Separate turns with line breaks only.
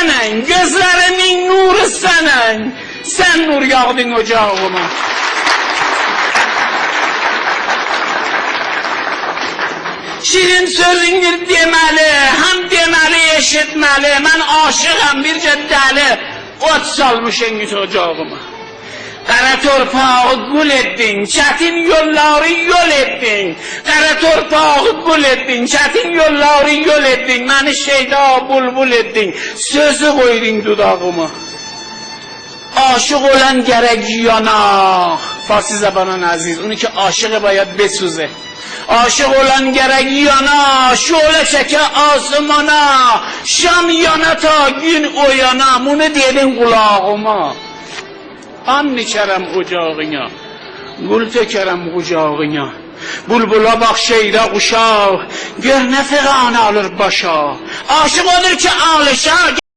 senin, gözlerimin nuru senin. Sen nur yağdın ocağıma. Şirin sözündür demeli, hem demeli eşitmeli. Ben aşığım bir ceddeli, ot salmışsınız ocağıma. Kara torpağı gül ettin, çetin yolları yol ettin. Kara torpağı gül ettin, çetin yolları yol ettin. Beni şeyda bulbul ettin, sözü koydun dudağıma. Aşık olan gerek yana. Farsi zabanan aziz, onu ki aşığı bayat besüze. Aşık olan gerek yana, şöyle çeke asmana. Şam yana ta gün o yana, bunu dedin kulağıma. An içerem ocağına, gül tökerem kucağına. Bulbula bak şeyde uşaq, gör ne figan alır başa. Aşık olur ki alışa.